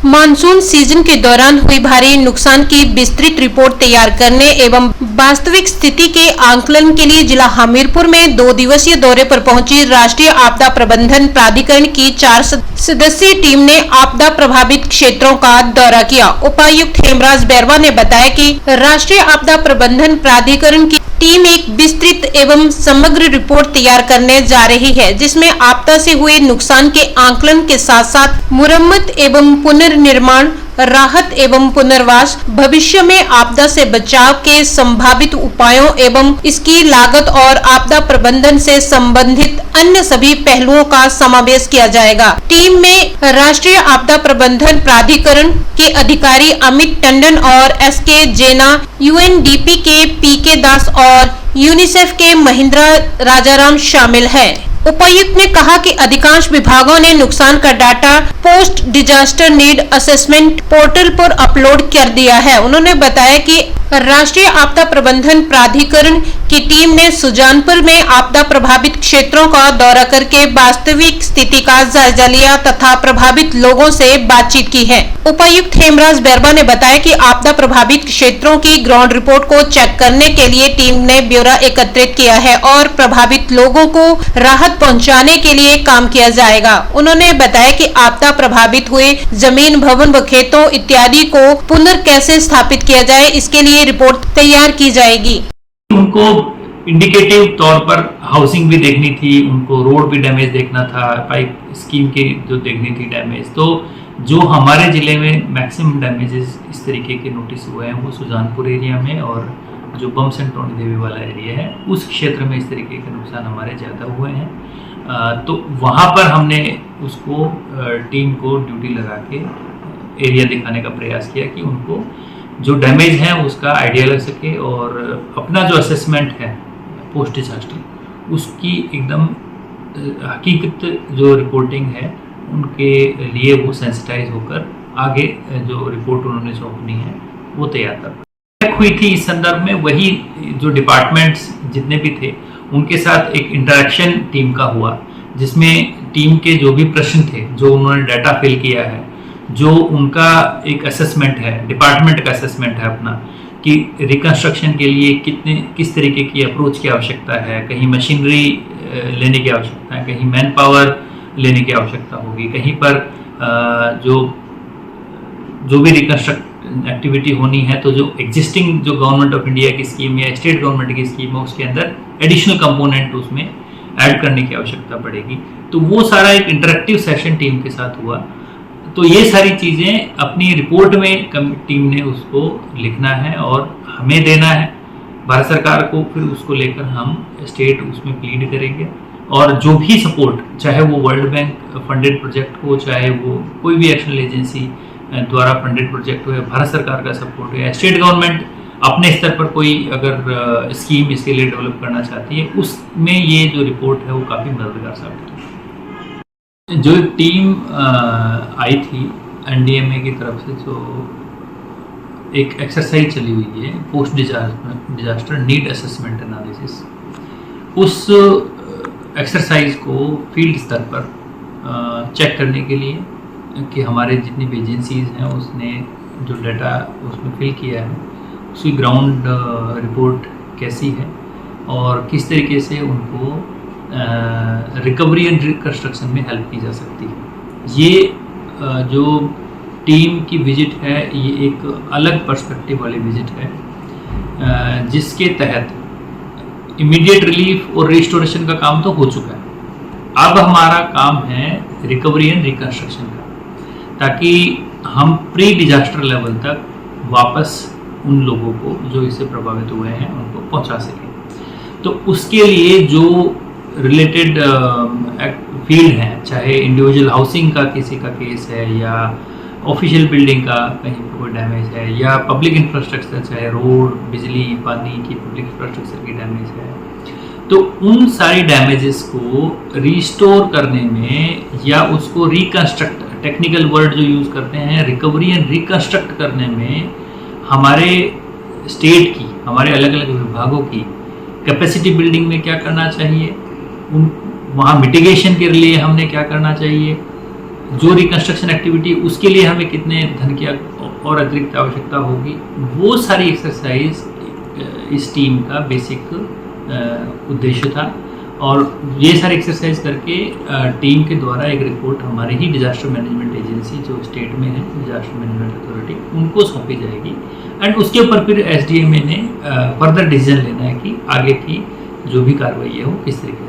Monsoon season के दौरान हुई भारी नुकसान की विस्तृत रिपोर्ट तैयार करने एवं वास्तविक स्थिति के आंकलन के लिए जिला हमीरपुर में 2 दिवसीय दौरे पर पहुंची राष्ट्रीय आपदा प्रबंधन प्राधिकरण की 4 सदस्यीय टीम ने आपदा प्रभावित क्षेत्रों का दौरा किया। उपायुक्त हेमराज बैरवा ने बताया कि राष्ट्रीय आपदा प्रबंधन प्राधिकरण की टीम एक विस्तृत एवं समग्र रिपोर्ट तैयार करने जा रही है, जिसमें आपदा से हुए नुकसान के आंकलन के साथ साथ मुरम्मत एवं पुनर्निर्माण, राहत एवं पुनर्वास, भविष्य में आपदा से बचाव के संभावित उपायों एवं इसकी लागत और आपदा प्रबंधन से संबंधित अन्य सभी पहलुओं का समावेश किया जाएगा। टीम में राष्ट्रीय आपदा प्रबंधन प्राधिकरण के अधिकारी अमित टंडन और एसके जेना, यूएनडीपी के पीके दास और यूनिसेफ के महेंद्र राजाराम शामिल है। उपायुक्त ने कहा कि अधिकांश विभागों ने नुकसान का data post disaster need assessment portal पर अपलोड कर दिया है। उन्होंने बताया कि राष्ट्रीय आपदा प्रबंधन प्राधिकरण की टीम ने सुजानपुर में आपदा प्रभावित क्षेत्रों का दौरा करके वास्तविक स्थिति का जायजा लिया तथा प्रभावित लोगों से बातचीत की है। उपायुक्त हेमराज बैरवा ने बताया कि आपदा प्रभावित क्षेत्रों की ग्राउंड रिपोर्ट को चेक करने के लिए टीम ने ब्यौरा एकत्रित किया है और प्रभावित लोगों को राहत पहुंचाने के लिए काम किया जाएगा। उन्होंने बताया कि आपदा प्रभावित हुए जमीन, भवन व खेतों इत्यादि को पुनः कैसे स्थापित किया जाए, इसके लिए रिपोर्ट तैयार की जाएगी। उनको इंडिकेटिव तौर पर हाउसिंग भी देखनी थी, उनको रोड भी डैमेज देखना था, पाइप स्कीम के जो देखनी थी डैमेज। तो जो हमारे जिले में मैक्सिमम डैमेजेस इस तरीके के नोटिस हुए हैं वो सुजानपुर एरिया में और जो बम्स एंड टोनी देवी वाला एरिया है उस क्षेत्र में इस तरीके के नुकसान हमारे ज़्यादा हुए हैं। तो वहाँ पर हमने उसको टीम को ड्यूटी लगा के एरिया दिखाने का प्रयास किया कि उनको जो डैमेज है उसका आइडिया लग सके और अपना जो असेसमेंट है पोस्ट डिजास्टर उसकी एकदम हकीकत जो रिपोर्टिंग है उनके लिए वो सेंसिटाइज होकर आगे जो रिपोर्ट उन्होंने सौंपनी है वो तैयार कर हुई थी। इस संदर्भ में वही जो डिपार्टमेंट्स जितने भी थे उनके साथ एक इंटरेक्शन टीम का हुआ, जिसमें टीम के जो भी प्रश्न थे, जो उन्होंने डाटा फिल किया है, जो उनका एक असेसमेंट है, डिपार्टमेंट का असेसमेंट है अपना कि रिकंस्ट्रक्शन के लिए किस तरीके की अप्रोच की आवश्यकता है, कहीं मशीनरी लेने की आवश्यकता है, कहीं मैन पावर लेने की आवश्यकता होगी, कहीं पर जो भी रिकंस्ट्रक्ट एक्टिविटी होनी है तो जो एग्जिस्टिंग जो गवर्नमेंट ऑफ इंडिया की स्कीम या स्टेट गवर्नमेंट की स्कीम है उसके अंदर एडिशनल कंपोनेंट उसमें ऐड करने की आवश्यकता पड़ेगी। तो वो सारा एक इंटरेक्टिव सेशन टीम के साथ हुआ। तो ये सारी चीज़ें अपनी रिपोर्ट में टीम ने उसको लिखना है और हमें देना है भारत सरकार को, फिर उसको लेकर हम स्टेट उसमें प्लीड करेंगे और जो भी सपोर्ट, चाहे वो वर्ल्ड बैंक फंडेड प्रोजेक्ट हो, चाहे वो कोई भी एक्शनल एजेंसी द्वारा फंडेड प्रोजेक्ट हो या भारत सरकार का सपोर्ट हो या स्टेट गवर्नमेंट अपने स्तर पर कोई अगर स्कीम इसके लिए डेवलप करना चाहती है, उसमें ये जो रिपोर्ट है वो काफ़ी मददगार साबित होगी। जो टीम आई थी एनडीएमए की तरफ से, जो एक एक्सरसाइज चली हुई है post disaster need assessment analysis, उस एक्सरसाइज को फील्ड स्तर पर चेक करने के लिए कि हमारे जितनी भी एजेंसीज हैं उसने जो डाटा उसमें फिल किया है उसकी ग्राउंड रिपोर्ट कैसी है और किस तरीके से उनको रिकवरी एंड रिकंस्ट्रक्शन में हेल्प की जा सकती है। ये जो टीम की विजिट है ये एक अलग पर्सपेक्टिव वाली विजिट है, जिसके तहत इमीडिएट रिलीफ और रिस्टोरेशन का काम तो हो चुका है। अब हमारा काम है रिकवरी एंड रिकंस्ट्रक्शन का, ताकि हम प्री डिजास्टर लेवल तक वापस उन लोगों को जो इससे प्रभावित हुए हैं उनको पहुंचा सकें। तो उसके लिए जो रिलेटेड फील्ड हैं, चाहे इंडिविजुअल हाउसिंग का किसी का केस है या ऑफिशियल बिल्डिंग का कहीं पर कोई डैमेज है या पब्लिक इंफ्रास्ट्रक्चर, चाहे रोड, बिजली, पानी की पब्लिक इंफ्रास्ट्रक्चर की डैमेज है, तो उन सारी डैमेजेस को रिस्टोर करने में या उसको रिकंस्ट्रक्ट, टेक्निकल वर्ड जो यूज़ करते हैं, रिकवरी एंड रिकंस्ट्रक्ट करने में हमारे स्टेट की, हमारे अलग अलग विभागों की कैपेसिटी बिल्डिंग में क्या करना चाहिए, वहाँ मिटिगेशन के लिए हमने क्या करना चाहिए, जो रिकंस्ट्रक्शन एक्टिविटी उसके लिए हमें कितने धन की और अतिरिक्त आवश्यकता होगी, वो सारी एक्सरसाइज इस टीम का बेसिक उद्देश्य था। और ये सारी एक्सरसाइज करके टीम के द्वारा एक रिपोर्ट हमारे ही डिजास्टर मैनेजमेंट एजेंसी जो स्टेट में है, डिजास्टर मैनेजमेंट अथॉरिटी, उनको सौंपी जाएगी। एंड उसके ऊपर फिर SDMA ने फर्दर डिसीजन लेना है कि आगे की जो भी कार्रवाई है वो किस तरीके